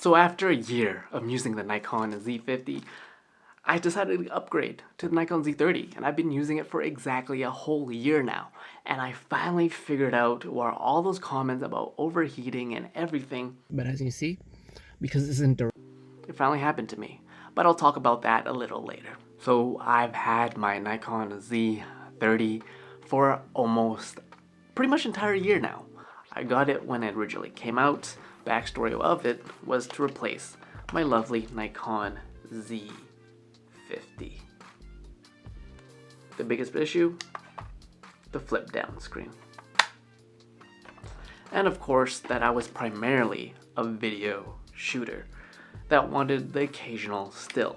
So after a year of using the Nikon Z50, I decided to upgrade to the Nikon Z30, and I've been using it for exactly a whole year now. And I finally figured out where all those comments about overheating and everything, but as you see, because this isn't direct, it finally happened to me. But I'll talk about that a little later. So I've had my Nikon Z30 for almost pretty much entire year now. I got it when it originally came out. Backstory of it was to replace my lovely Nikon Z30. The biggest issue? The flip down screen. And of course that I was primarily a video shooter that wanted the occasional still.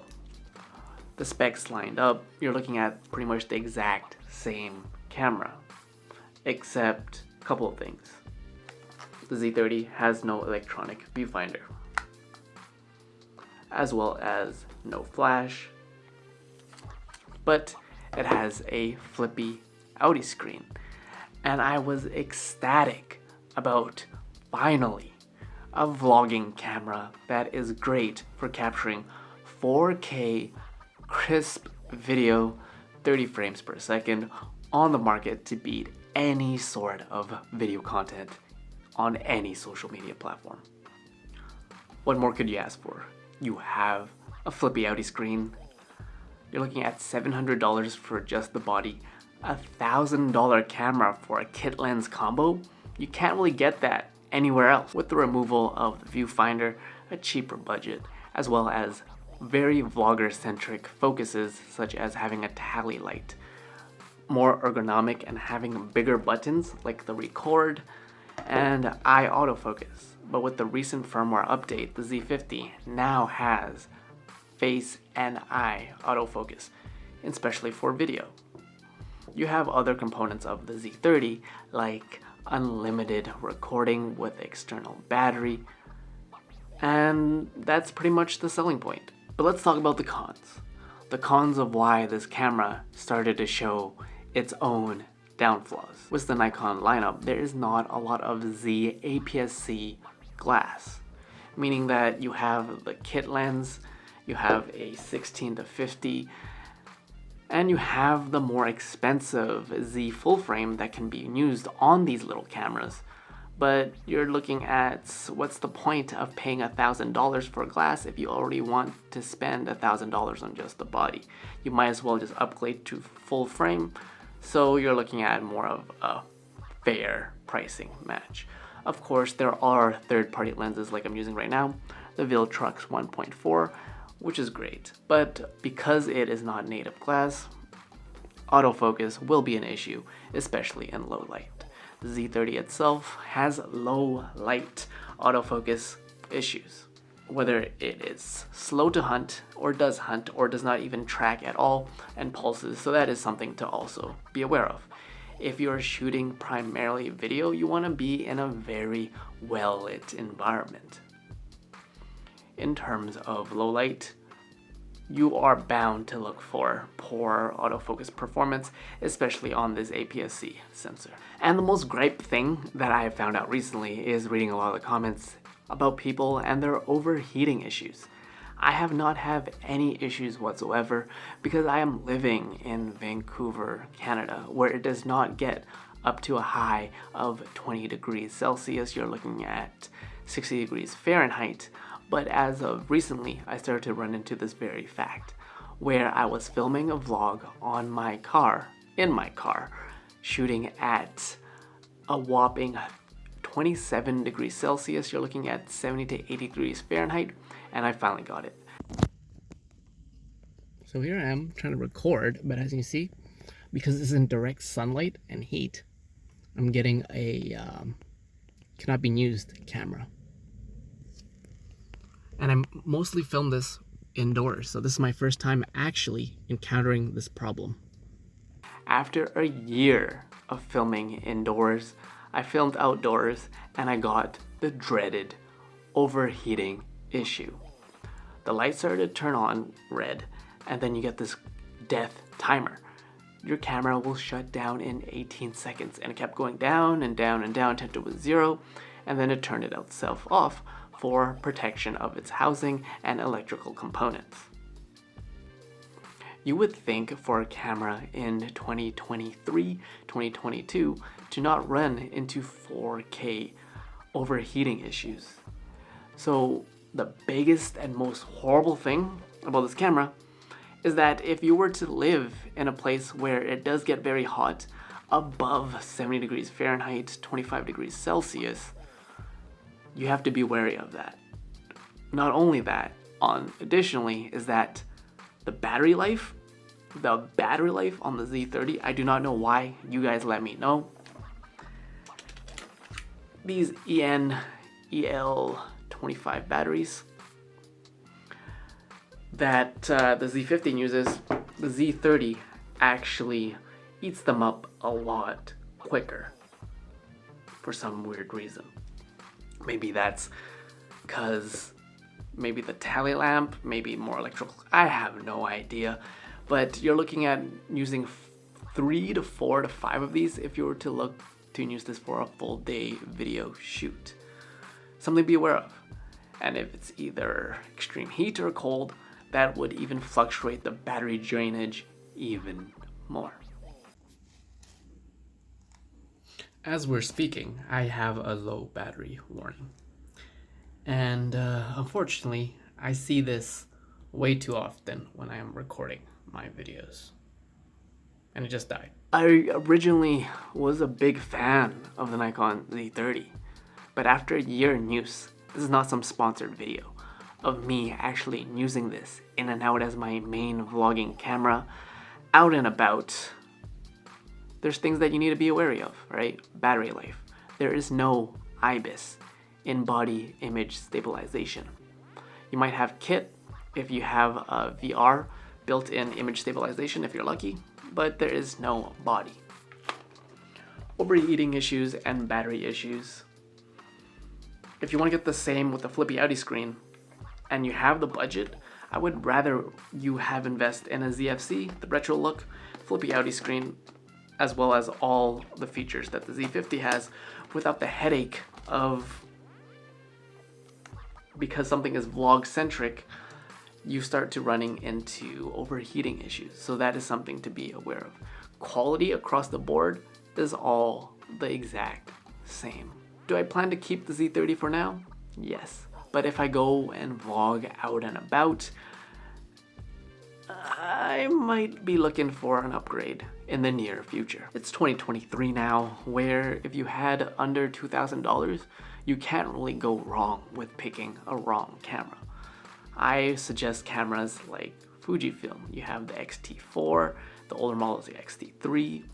The specs lined up, you're looking at pretty much the exact same camera, except a couple of things. The Z30 has no electronic viewfinder, as well as no flash, but it has a flippy outie screen. And I was ecstatic about finally a vlogging camera that is great for capturing 4K crisp video, 30 frames per second, on the market to beat any sort of video content on any social media platform. What more could you ask for? You have a flippy outie screen. You're looking at $700 for just the body, $1,000 camera for a kit lens combo. You can't really get that anywhere else. With the removal of the viewfinder, a cheaper budget, as well as very vlogger-centric focuses such as having a tally light, more ergonomic and having bigger buttons like the record and eye autofocus. But with the recent firmware update, the Z50 now has face and eye autofocus, especially for video. You have other components of the Z30 like unlimited recording with external battery, and that's pretty much the selling point. But let's talk about the cons. The cons of why this camera started to show its own downfalls. With the Nikon lineup, there is not a lot of Z APS-C glass, meaning that you have the kit lens, you have a 16-50, and you have the more expensive Z full frame that can be used on these little cameras. But you're looking at, what's the point of paying $1,000 for glass if you already want to spend $1,000 on just the body? You might as well just upgrade to full frame. So you're looking at more of a fair pricing match. Of course, there are third-party lenses like I'm using right now, the Viltrox 1.4, which is great. But because it is not native glass, autofocus will be an issue, especially in low light. The Z30 itself has low light autofocus issues. Whether it is slow to hunt or does not even track at all and pulses, so that is something to also be aware of. If you're shooting primarily video, you want to be in a very well lit environment. In terms of low light, you are bound to look for poor autofocus performance, especially on this APS-C sensor. And the most gripe thing that I have found out recently is reading a lot of the comments about people and their overheating issues. I have not had any issues whatsoever because I am living in Vancouver, Canada, where it does not get up to a high of 20 degrees Celsius. You're looking at 60 degrees Fahrenheit. But as of recently, I started to run into this very fact, where I was filming a vlog on my car, in my car, shooting at a whopping 27 degrees Celsius. You're looking at 70 to 80 degrees Fahrenheit, and I finally got it. So here I am trying to record, but as you see, because this is in direct sunlight and heat, I'm getting a cannot be used camera. And I mostly filmed this indoors, so this is my first time actually encountering this problem. After a year of filming indoors, I filmed outdoors and I got the dreaded overheating issue. The light started to turn on red, and then you get this death timer. Your camera will shut down in 18 seconds, and it kept going down and down and down until it was 0, and then it turned itself off for protection of its housing and electrical components. You would think for a camera in 2023, 2022 to not run into 4K overheating issues. So the biggest and most horrible thing about this camera is that if you were to live in a place where it does get very hot, above 70 degrees Fahrenheit, 25 degrees Celsius, you have to be wary of that. Not only that, additionally, is that the battery life on the Z30, I do not know why, you guys let me know. These EL25 batteries that the Z15 uses, the Z30 actually eats them up a lot quicker for some weird reason. Maybe that's because maybe the tally lamp, maybe more electrical, I have no idea. But you're looking at using 3 to 4 to 5 of these if you were to look to use this for a full day video shoot. Something to be aware of. And if it's either extreme heat or cold, that would even fluctuate the battery drainage even more. As we're speaking, I have a low battery warning. And unfortunately, I see this way too often when I am recording my videos. And it just died. I originally was a big fan of the Nikon Z30, but after a year in use, this is not some sponsored video of me actually using this in and out as my main vlogging camera, out and about. There's things that you need to be wary of, right? Battery life. There is no IBIS, in-body image stabilization. You might have kit if you have a VR, built-in image stabilization if you're lucky, but there is no body. Overheating issues and battery issues. If you want to get the same with the flippy outie screen and you have the budget, I would rather you have invest in a ZFC, the retro look, flippy outie screen, as well as all the features that the Z50 has without the headache of, because something is vlog centric, you start to running into overheating issues. So that is something to be aware of. Quality across the board is all the exact same. Do I plan to keep the Z30 for now? Yes. But if I go and vlog out and about, I might be looking for an upgrade in the near future. It's 2023 now, where if you had under $2,000, you can't really go wrong with picking a wrong camera. I suggest cameras like Fujifilm. You have the X-T4, the older model is the X-T3.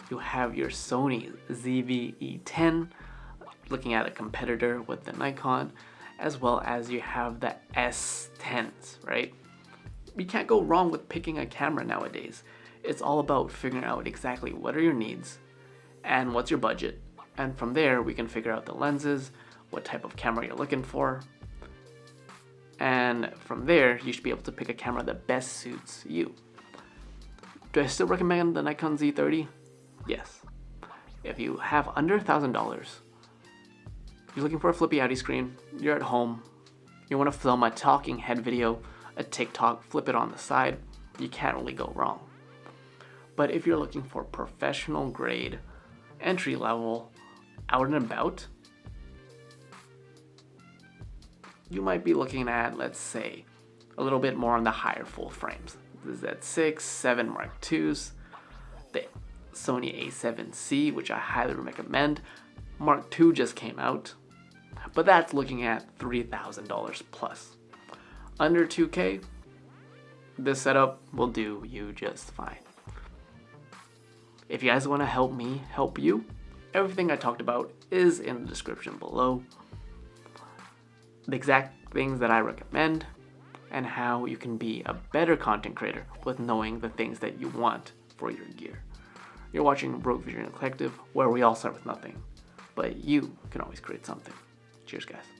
You have your Sony ZV-E10, looking at a competitor with the Nikon, as well as you have the S10s, right? You can't go wrong with picking a camera nowadays. It's all about figuring out exactly what are your needs and what's your budget. And from there, we can figure out the lenses, what type of camera you're looking for. And from there, you should be able to pick a camera that best suits you. Do I still recommend the Nikon Z30? Yes. If you have under $1,000, you're looking for a flippy outie screen, you're at home, you want to film a talking head video, a TikTok, flip it on the side, you can't really go wrong. But if you're looking for professional grade, entry level, out and about, you might be looking at, let's say, a little bit more on the higher full frames. The Z6, 7 Mark IIs, the Sony A7C, which I highly recommend. Mark II just came out, but that's looking at $3,000 plus. Under 2K, this setup will do you just fine. If you guys want to help me help you, everything I talked about is in the description below. The exact things that I recommend and how you can be a better content creator with knowing the things that you want for your gear. You're watching Rogue Vision Collective, where we all start with nothing, but you can always create something. Cheers, guys.